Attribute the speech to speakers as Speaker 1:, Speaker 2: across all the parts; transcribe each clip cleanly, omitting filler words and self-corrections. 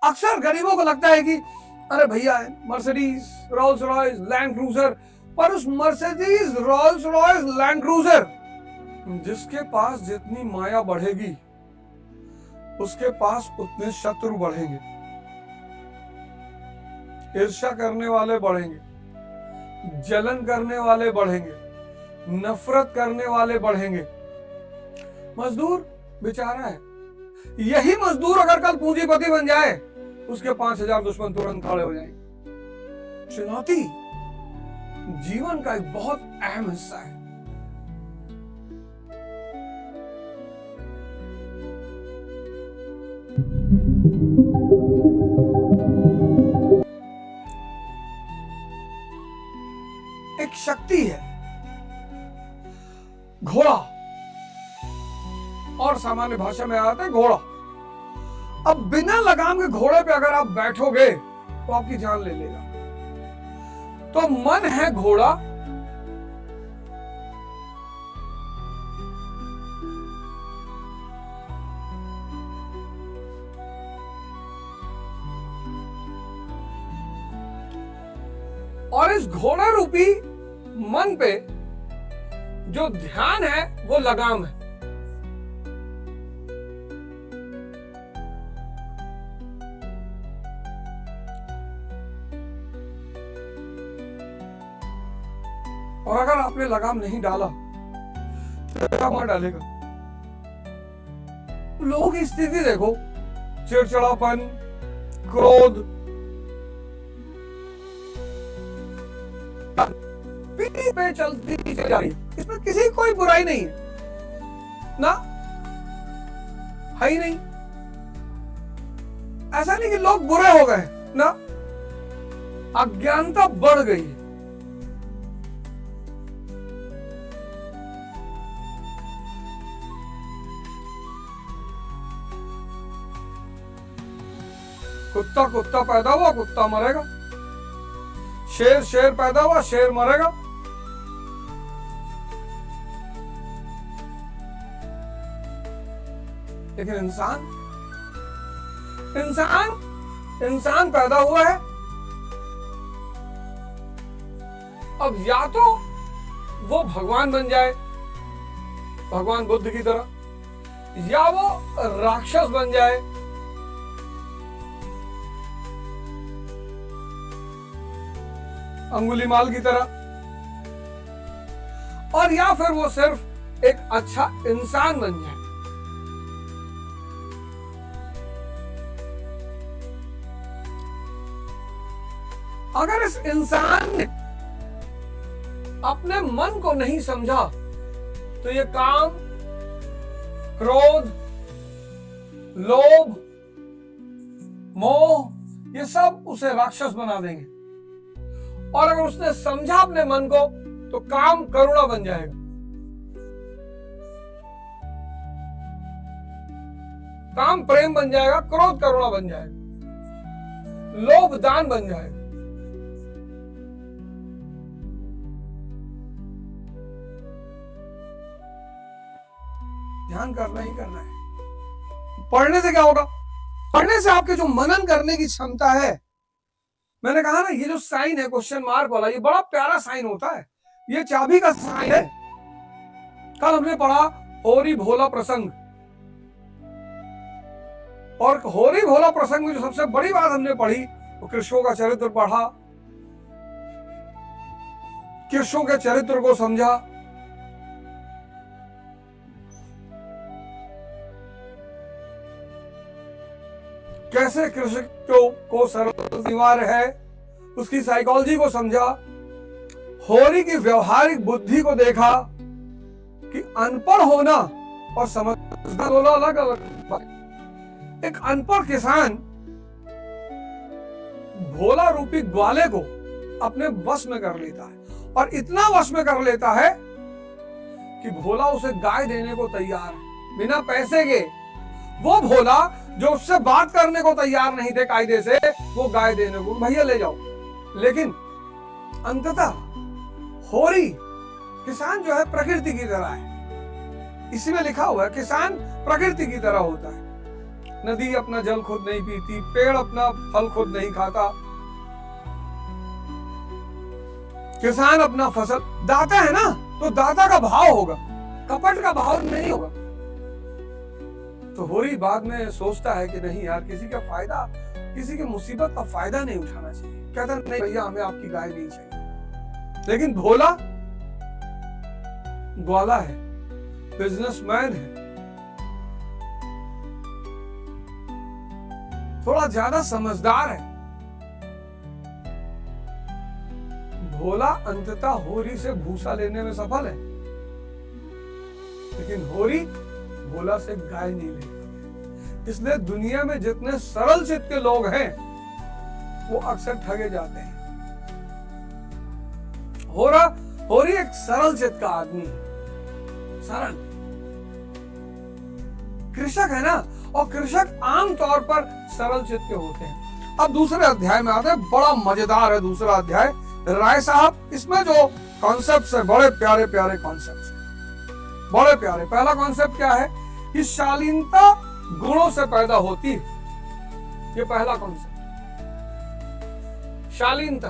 Speaker 1: अक्सर गरीबों को लगता है कि अरे भैया Mercedes, Rolls Royce, land cruiser, पर उस Mercedes, Rolls Royce, land cruiser जिसके पास जितनी माया बढ़ेगी उसके पास उतने शत्रु बढ़ेंगे, ईर्ष्या करने वाले बढ़ेंगे, जलन करने वाले बढ़ेंगे, नफरत करने वाले बढ़ेंगे। मजदूर बेचारा है, यही मजदूर अगर कल पूंजीपति बन जाए उसके 5000 दुश्मन तुरंत खड़े हो जाएंगे। चुनौती जीवन का एक बहुत अहम हिस्सा है। एक शक्ति है घोड़ा, और सामान्य भाषा में आता है घोड़ा। अब बिना लगाम के घोड़े पे अगर आप बैठोगे तो आपकी जान ले लेगा। तो मन है घोड़ा, और इस घोड़ा रूपी मन पे जो ध्यान है वो लगाम है। और अगर आपने लगाम नहीं डाला तो क्या मार डालेगा? लोगों की स्थिति देखो, चिड़चिड़ापन, क्रोध, पीढ़ी पे चलती जा रही है। इसमें किसी की कोई बुराई नहीं है ना, है ही नहीं। ऐसा नहीं कि लोग बुरे हो गए ना, अज्ञानता बढ़ गई है। कुत्ता कुत्ता पैदा हुआ, कुत्ता मरेगा। शेर शेर पैदा हुआ, शेर मरेगा। लेकिन इंसान पैदा हुआ है। अब या तो वो भगवान बन जाए, भगवान बुद्ध की तरह, या वो राक्षस बन जाए, अंगुलीमाल की तरह, और या फिर वो सिर्फ एक अच्छा इंसान बन जाए। अगर इस इंसान ने अपने मन को नहीं समझा तो ये काम, क्रोध, लोभ, मोह, ये सब उसे राक्षस बना देंगे। और अगर उसने समझा अपने मन को तो काम करुणा बन जाएगा। काम प्रेम बन जाएगा, क्रोध करुणा बन जाएगा, लोभ दान बन जाएगा। ध्यान करना ही करना है। पढ़ने से क्या होगा? पढ़ने से आपके जो मनन करने की क्षमता है, मैंने कहा ना, ये जो साइन है क्वेश्चन मार्क वाला, ये बड़ा प्यारा साइन होता है, ये चाबी का साइन है। कल हमने पढ़ा होरी भोला प्रसंग, और होरी भोला प्रसंग में जो सबसे बड़ी बात हमने पढ़ी वो कृष्णों का चरित्र पढ़ा, कृष्णों के चरित्र को समझा। कैसे कृष्ण को सरल निवार है, उसकी साइकोलॉजी को समझा। होरी की व्यवहारिक बुद्धि को देखा कि अनपढ़ होना और समझदार होना अलग अलग बात। एक अनपढ़ किसान भोला रूपी ग्वाले को अपने वश में कर लेता है, और इतना वश में कर लेता है कि भोला उसे गाय देने को तैयार है बिना पैसे के। वो भोला जो उससे बात करने को तैयार नहीं थे कायदे से, वो गाय देने को, भैया ले जाओ। लेकिन अंततः होरी किसान जो है प्रकृति की तरह है, इसी में लिखा हुआ है किसान प्रकृति की तरह होता है। नदी अपना जल खुद नहीं पीती, पेड़ अपना फल खुद नहीं खाता, किसान अपना फसल, दाता है ना, तो दाता का भाव होगा, कपट का भाव नहीं होगा। तो होरी बाद में सोचता है कि नहीं यार, किसी का फायदा, किसी की मुसीबत का फायदा नहीं उठाना चाहिए। कहता नहीं भैया, हमें आपकी गाय नहीं चाहिए। लेकिन भोला ग्वाला है, बिजनेसमैन है, थोड़ा ज्यादा समझदार है। भोला अंततः होरी से भूसा लेने में सफल है, लेकिन होरी भोला से गाय नहीं ले पाते। इसलिए दुनिया में जितने सरल चित्त के लोग हैं वो अक्सर ठगे जाते हैं। होरी एक सरल चित्त का आदमी है, सरल कृषक है ना, और कृषक आमतौर पर सरल चित्त के होते हैं। अब दूसरे अध्याय में आते हैं, बड़ा मजेदार है दूसरा अध्याय। राय साहब इसमें जो कॉन्सेप्ट्स है, बड़े प्यारे प्यारे कॉन्सेप्ट्स, बड़े प्यारे। पहला कॉन्सेप्ट क्या है कि शालीनता गुणों से पैदा होती है। ये पहला कॉन्सेप्ट, शालीनता।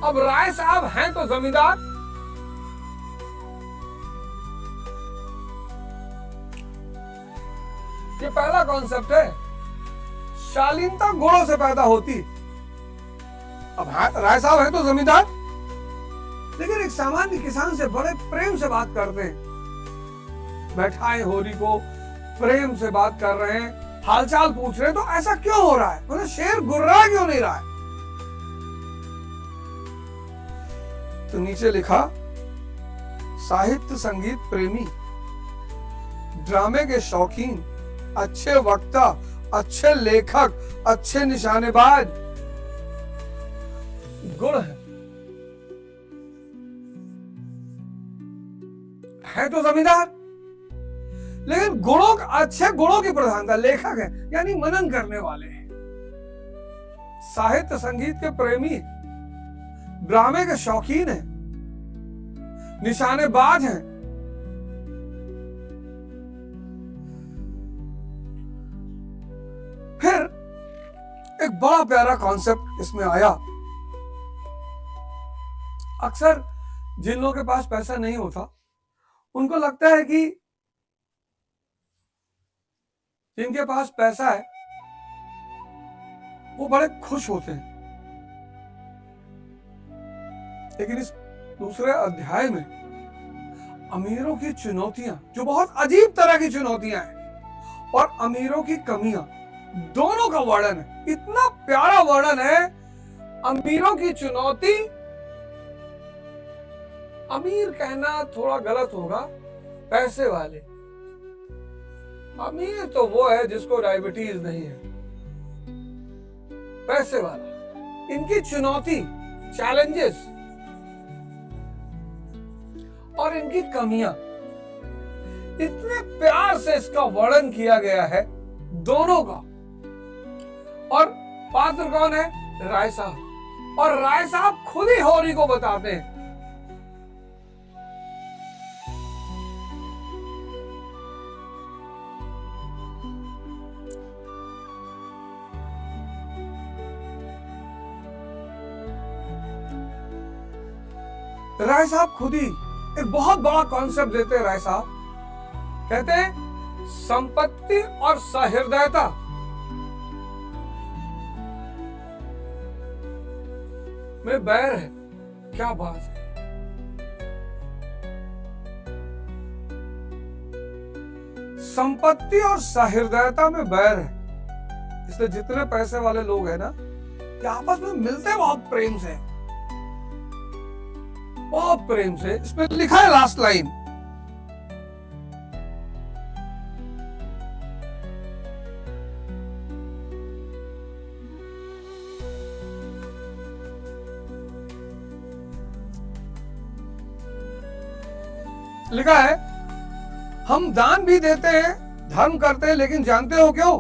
Speaker 1: अब राय साहब हैं तो जमींदार, ये पहला कॉन्सेप्ट है, शालीनता गुणों से पैदा होती। अब राय साहब हैं तो जमींदार, लेकिन एक सामान्य किसान से बड़े प्रेम से बात करते हैं। बैठाए होरी को, प्रेम से बात कर रहे हैं, हालचाल पूछ रहे हैं। तो ऐसा क्यों हो रहा है, मतलब शेर गुर्रा क्यों नहीं रहा है? तो नीचे लिखा, साहित्य संगीत प्रेमी, ड्रामे के शौकीन, अच्छे वक्ता, अच्छे लेखक, अच्छे निशानेबाज गुण है तो जमींदार, लेकिन गुणों, अच्छे गुणों की प्रधानता। लेखक है यानी मनन करने वाले हैं, साहित्य संगीत के प्रेमी, ड्रामे के शौकीन हैं, निशानेबाज हैं। फिर एक बड़ा प्यारा कॉन्सेप्ट इसमें आया। अक्सर जिन लोगों के पास पैसा नहीं होता उनको लगता है कि जिनके पास पैसा है वो बड़े खुश होते हैं। लेकिन इस दूसरे अध्याय में अमीरों की चुनौतियां, जो बहुत अजीब तरह की चुनौतियां हैं, और अमीरों की कमियां, दोनों का वर्णन है। इतना प्यारा वर्णन है। अमीरों की चुनौती, अमीर कहना थोड़ा गलत होगा, पैसे वाले। अमीर तो वो है जिसको डायबिटीज नहीं है, पैसे वाला। इनकी चुनौती, चैलेंजेस और इनकी कमियां, इतने प्यार से इसका वर्णन किया गया है दोनों का। और पात्र कौन है? राय साहब। और राय साहब खुद ही होरी को बताते हैं। राय साहब खुद ही एक बहुत बड़ा कॉन्सेप्ट देते हैं। राय साहब कहते हैं संपत्ति और सहृदयता में बैर है। क्या बात है! संपत्ति और सहृदयता में बैर है। इसलिए जितने पैसे वाले लोग हैं ना, ये आपस में मिलते बहुत प्रेम से, बहुत प्रेम से। इसमें लिखा है लास्ट लाइन, लिखा है हम दान भी देते हैं, धर्म करते हैं, लेकिन जानते हो क्यों?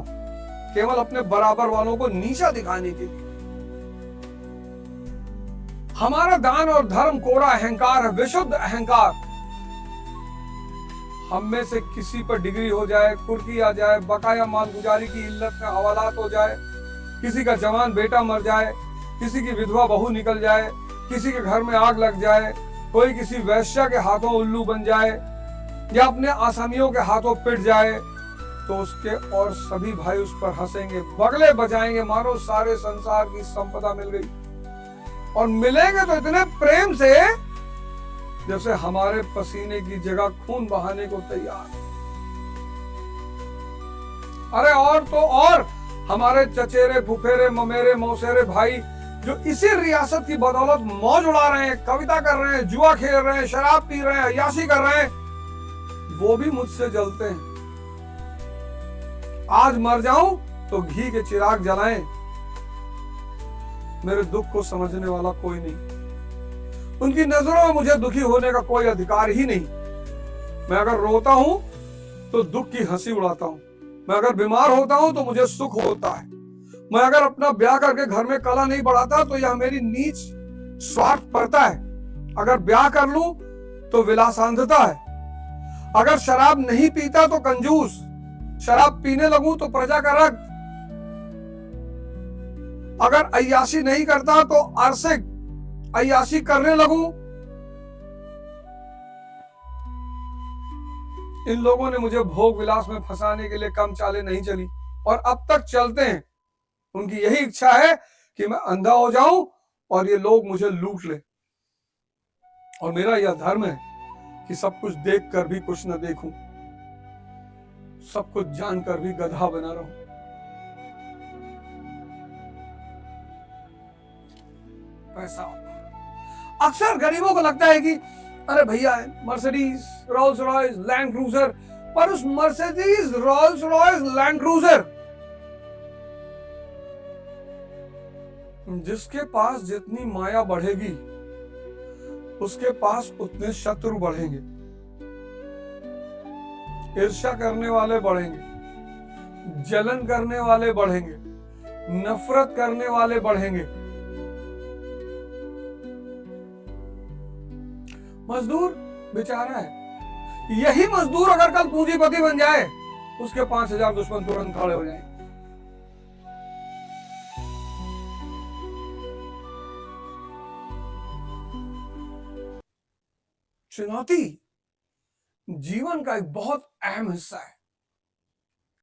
Speaker 1: केवल अपने बराबर वालों को नीचा दिखाने के लिए। हमारा दान और धर्म कोरा अहंकार है, विशुद्ध अहंकार। हम में से किसी पर डिग्री हो जाए, कुर्की आ जाए, बकाया मालगुजारी की इल्लत में हवालात हो जाए, किसी का जवान बेटा मर जाए, किसी की विधवा बहू निकल जाए, किसी के घर में आग लग जाए, कोई किसी वैश्या के हाथों उल्लू बन जाए या अपने आसामियों के हाथों पिट जाए, तो उसके और सभी भाई उस पर हंसेंगे, बगले बजाएंगे, मानो सारे संसार की संपदा मिल गई। और मिलेंगे तो इतने प्रेम से जैसे हमारे पसीने की जगह खून बहाने को तैयार। अरे और तो और हमारे चचेरे, फुफेरे, ममेरे, मौसेरे भाई जो इसी रियासत की बदौलत मौज उड़ा रहे हैं, कविता कर रहे हैं, जुआ खेल रहे हैं, शराब पी रहे हैं, अय्याशी कर रहे हैं, वो भी मुझसे जलते हैं। आज मर जाऊं तो घी के चिराग जलाएं, मेरे दुख को समझने वाला कोई नहीं। उनकी नजरों में मुझे दुखी होने का कोई अधिकार ही नहीं। मैं अगर रोता हूं तो दुख की हंसी उड़ाता हूं, मैं अगर बीमार होता हूं तो मुझे सुख होता है, मैं अगर अपना ब्याह करके घर में कला नहीं बढ़ाता तो यह मेरी नीच स्वार्थ पड़ता है, अगर ब्याह कर लूं तो विलासांधता है, अगर शराब नहीं पीता तो कंजूस, शराब पीने लगूं तो प्रजा का रक्त, अगर अय्याशी नहीं करता तो आर्सिक, अय्याशी करने लगूं। इन लोगों ने मुझे भोग विलास में फंसाने के लिए कम चालें नहीं चली और अब तक चलते हैं। उनकी यही इच्छा है कि मैं अंधा हो जाऊं और ये लोग मुझे लूट ले। और मेरा यह धर्म है कि सब कुछ देखकर भी कुछ न देखूं, सब कुछ जानकर भी गधा बना रहूं। पैसा अक्सर गरीबों को लगता है कि अरे भैया Mercedes, Rolls Royce, land cruiser, पर उस Mercedes, Rolls Royce, land cruiser जिसके पास जितनी माया बढ़ेगी उसके पास उतने शत्रु बढ़ेंगे, ईर्ष्या करने वाले बढ़ेंगे, जलन करने वाले बढ़ेंगे, नफरत करने वाले बढ़ेंगे। मजदूर बेचारा है, यही मजदूर अगर कल पूंजीपति बन जाए उसके 5000 दुश्मन तुरंत खड़े हो जाएंगे। चुनौती जीवन का एक बहुत अहम हिस्सा है।